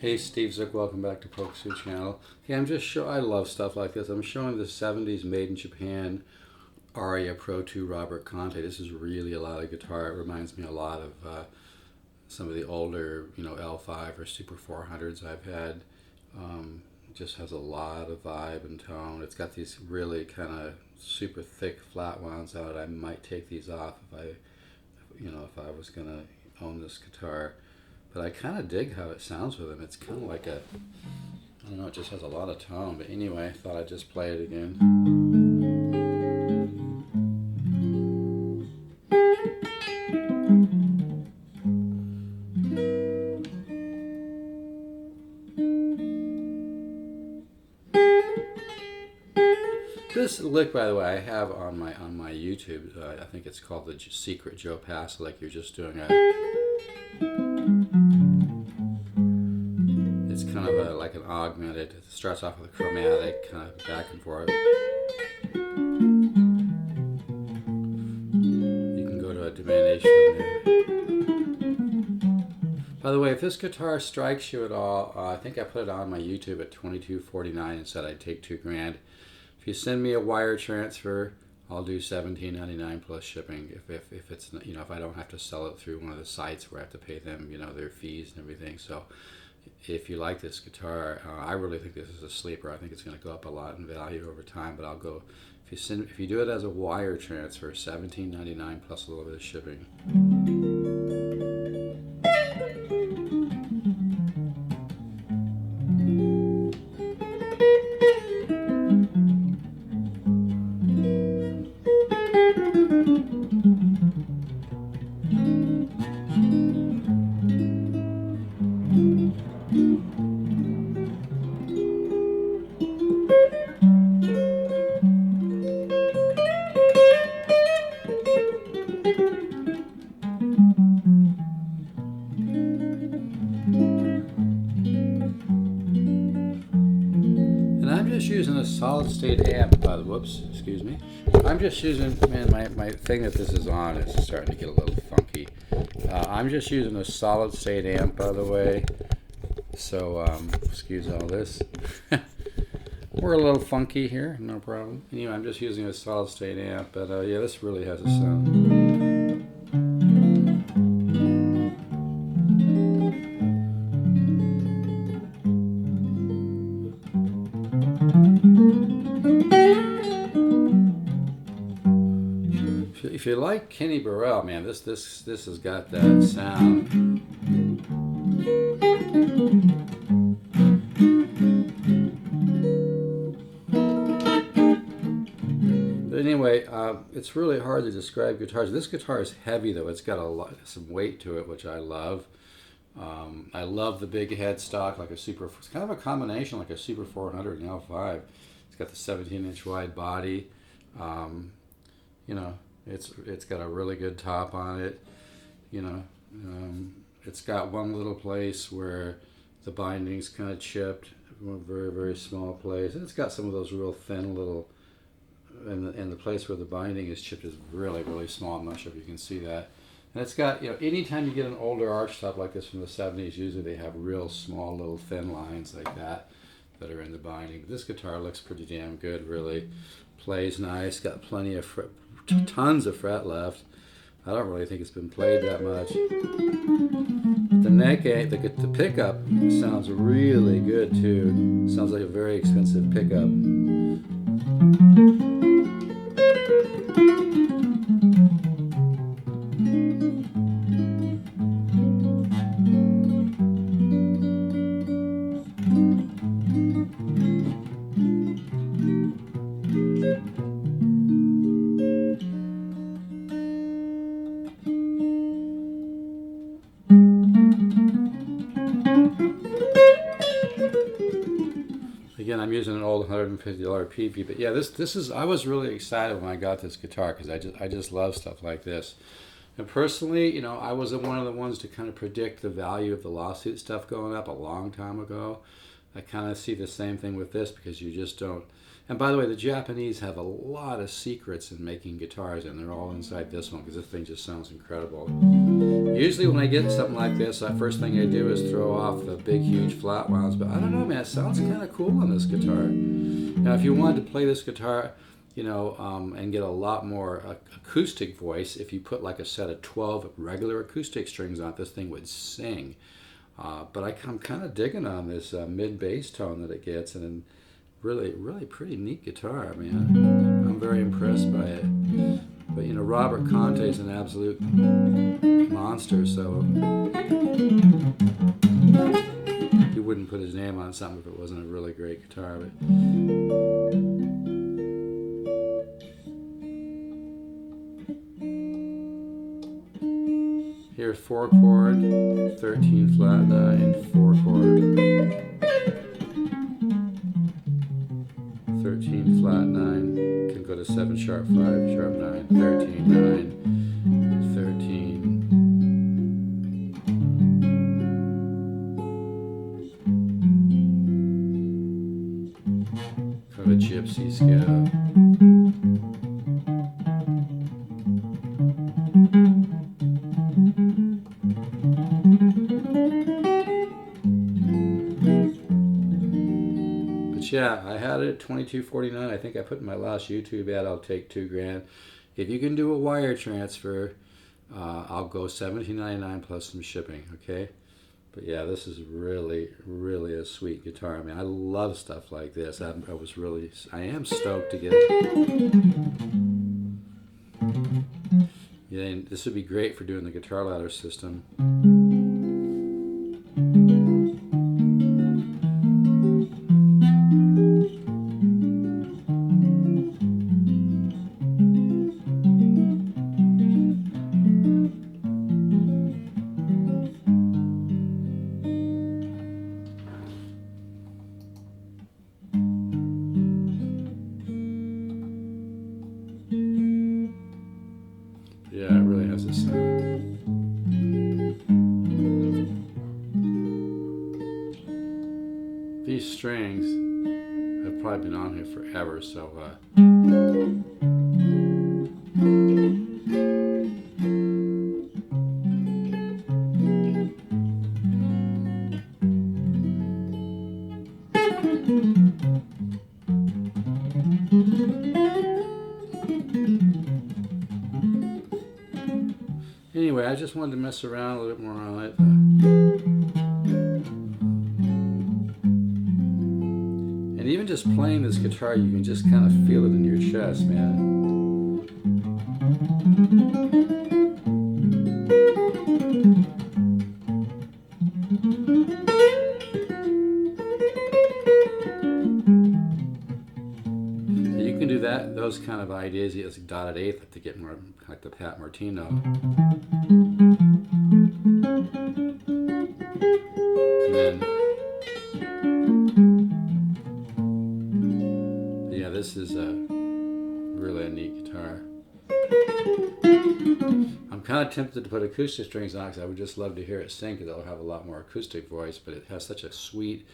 Hey, Steve Zook, welcome back to Pokusu channel. Okay, I love stuff like this. I'm showing the 70s made in Japan Aria Pro 2 Robert Conti. This is really a lot of guitar. It reminds me a lot of some of the older, L5 or Super 400s I've had. Just has a lot of vibe and tone. It's got these really kind of super thick flat wounds on it. I might take these off if I was gonna own this guitar. But I kind of dig how it sounds with them. It's kind of like I don't know, it just has a lot of tone. But anyway, I thought I'd just play it again. This lick, by the way, I have on my YouTube. I think it's called the Secret Joe Pass lick. You're just doing a... It's kind of like an augmented. It starts off with a chromatic, kind of back and forth. You can go to a diminished from there. By the way, if this guitar strikes you at all, I think I put it on my YouTube at $22.49 and said I'd take $2,000. If you send me a wire transfer, I'll do $17.99 plus shipping. If it's if I don't have to sell it through one of the sites where I have to pay them their fees and everything. So if you like this guitar, I really think this is a sleeper. I think it's going to go up a lot in value over time. But I'll go if you do it as a wire transfer, $17.99 plus a little bit of shipping. Using a solid state amp, excuse me. I'm just using, my thing that this is on is starting to get a little funky. I'm just using a solid state amp, by the way, so excuse all this. We're a little funky here, no problem. Anyway, I'm just using a solid state amp, but yeah, this really has a sound. If you like Kenny Burrell, man, this has got that sound. But anyway, it's really hard to describe guitars. This guitar is heavy, though. It's got some weight to it, which I love. I love the big headstock, like a Super. It's kind of a combination, like a Super 400 and L5. It's got the 17-inch wide body. It's got a really good top on it. It's got one little place where the binding's kind of chipped, a very, very small place. And it's got some of those real thin little, and the place where the binding is chipped is really, really small. I'm not sure if you can see that. And it's got, anytime you get an older archtop like this from the 70s, usually they have real small little thin lines like that are in the binding. This guitar looks pretty damn good, really. Plays nice, got plenty of tons of fret left. I don't really think it's been played that much. The neck, the pickup sounds really good too. Sounds like a very expensive pickup. Again, I'm using an old $150 PP, but yeah, this is. I was really excited when I got this guitar because I just love stuff like this. And personally, I wasn't one of the ones to kind of predict the value of the lawsuit stuff going up a long time ago. I kind of see the same thing with this because you just don't. And by the way, the Japanese have a lot of secrets in making guitars, and they're all inside this one because this thing just sounds incredible. Usually when I get something like this, the first thing I do is throw off the big, huge flat wounds. But I don't know, man, it sounds kind of cool on this guitar. Now, if you wanted to play this guitar, you know, and get a lot more acoustic voice, if you put like a set of 12 regular acoustic strings on it, this thing would sing. But I'm kind of digging on this mid-bass tone that it gets, and really, really pretty neat guitar, man. I'm very impressed by it. But you know, Robert Conti is an absolute monster, so he wouldn't put his name on something if it wasn't a really great guitar. But here's 4 chord, 13 flat 9, 4 chord, 13 flat 9, can go to 7 sharp 5 sharp 9, 13 9, 13. Kind of a gypsy scale. Yeah, I had it at $22.49. I think I put in my last YouTube ad, I'll take $2,000. If you can do a wire transfer, I'll go $17.99 plus some shipping, okay? But yeah, this is really, really a sweet guitar. I mean, I love stuff like this. I am stoked to get it. Yeah, and this would be great for doing the guitar ladder system. Yeah, it really has a sound. These strings have probably been on here forever, so anyway, I just wanted to mess around a little bit more on it. And even just playing this guitar, you can just kind of feel it in your chest, man. You can do that, those kind of ideas, you just dotted eighth to get more like the Pat Martino. And then, yeah, this is really a neat guitar. I'm kind of tempted to put acoustic strings on because I would just love to hear it sing because it'll have a lot more acoustic voice, but it has such a sweet,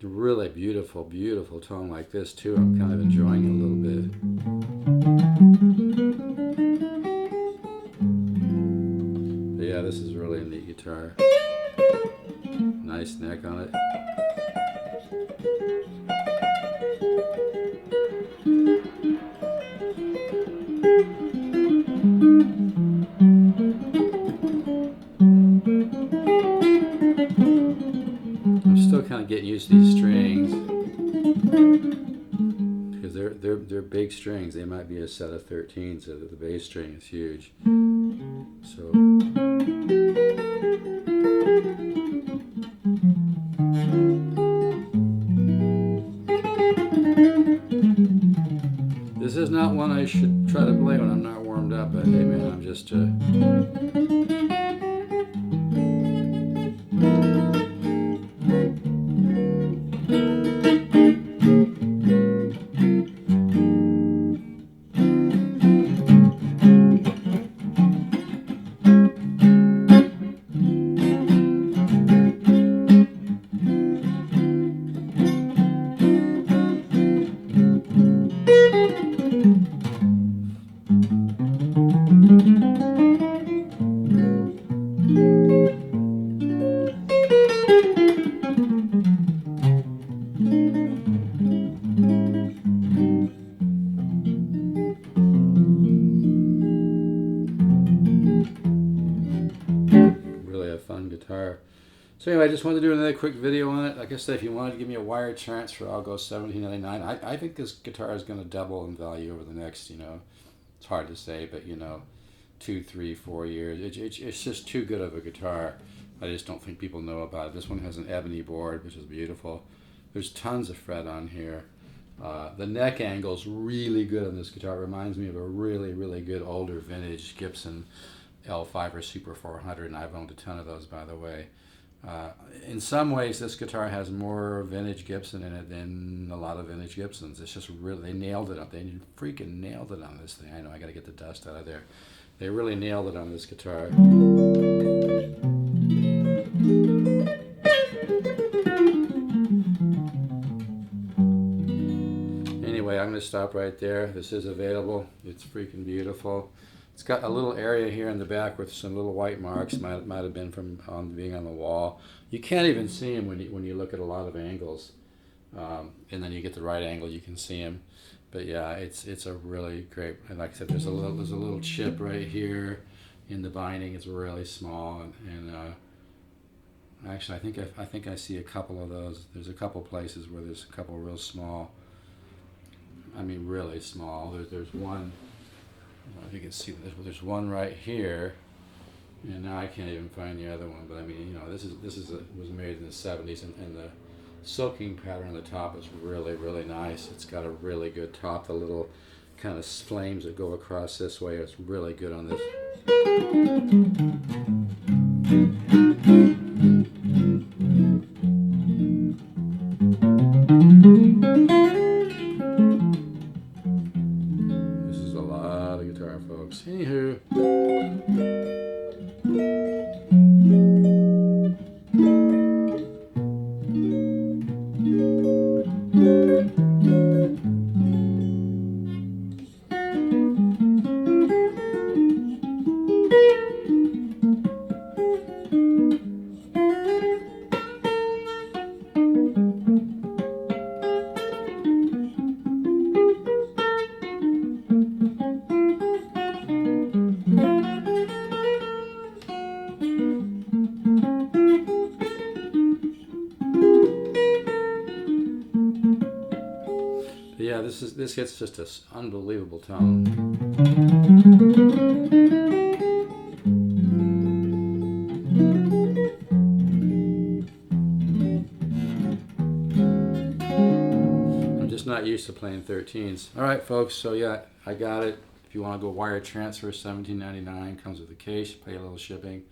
really beautiful, beautiful tone like this too. I'm kind of enjoying it a little bit. But yeah, this is really a neat guitar. Nice neck on it. I'm still kind of getting used to these strings because they're big strings. They might be a set of 13, so the bass string is huge. So this is not one I should try to play when I'm not warmed up, but hey man, I'm just So anyway, I just wanted to do another quick video on it. Like I said, if you wanted to give me a wire transfer, I'll go $17.99. I think this guitar is going to double in value over the next, it's hard to say, but 2, 3, 4 years. It's just too good of a guitar. I just don't think people know about it. This one has an ebony board, which is beautiful. There's tons of fret on here. The neck angle's really good on this guitar. It reminds me of a really, really good older vintage Gibson L5 or Super 400, and I've owned a ton of those, by the way. In some ways, this guitar has more vintage Gibson in it than a lot of vintage Gibsons. It's just really, they nailed it up. They freaking nailed it on this thing. I know, I got to get the dust out of there. They really nailed it on this guitar. Anyway, I'm going to stop right there. This is available. It's freaking beautiful. It's got a little area here in the back with some little white marks. Might have been from being on the wall. You can't even see them when you look at a lot of angles. And then you get the right angle, you can see them. But yeah, it's a really great. And like I said, there's a little chip right here in the binding. It's really small, and actually, I think I see a couple of those. There's a couple places where there's a couple real small. I mean, really small. There's one. I don't know if you can see. There's one right here, and now I can't even find the other one. But I mean, this was made in the '70s, and the silking pattern on the top is really, really nice. It's got a really good top. The little kind of flames that go across this way, it's really good on this. This is a lot of guitar, folks. Anywho. Yeah, this gets just an unbelievable tone. I'm just not used to playing 13s. All right, folks. So yeah, I got it. If you want to go wire transfer, $17.99. Comes with a case. Pay a little shipping.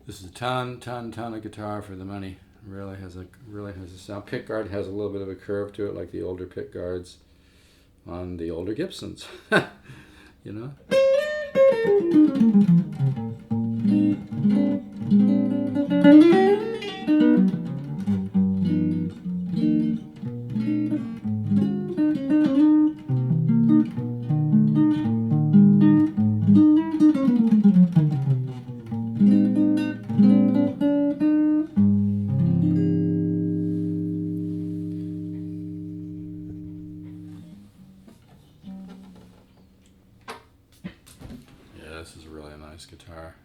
This is a ton of guitar for the money. Really has a sound. Pick guard has a little bit of a curve to it, like the older pick guards on the older Gibsons. This is really a nice guitar.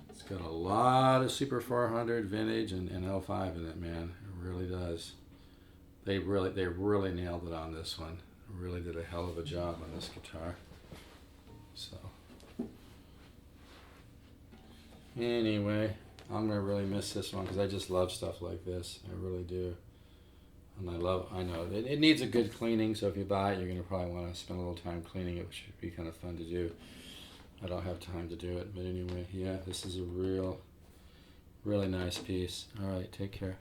It's got a lot of Super 400 vintage and L5 in it, man. It really does. They really nailed it on this one. Really did a hell of a job on this guitar. So anyway, I'm gonna really miss this one because I just love stuff like this. I really do. And I know it needs a good cleaning, so if you buy it, you're going to probably want to spend a little time cleaning it, which would be kind of fun to do. I don't have time to do it, but anyway, yeah, this is a really nice piece. All right, take care.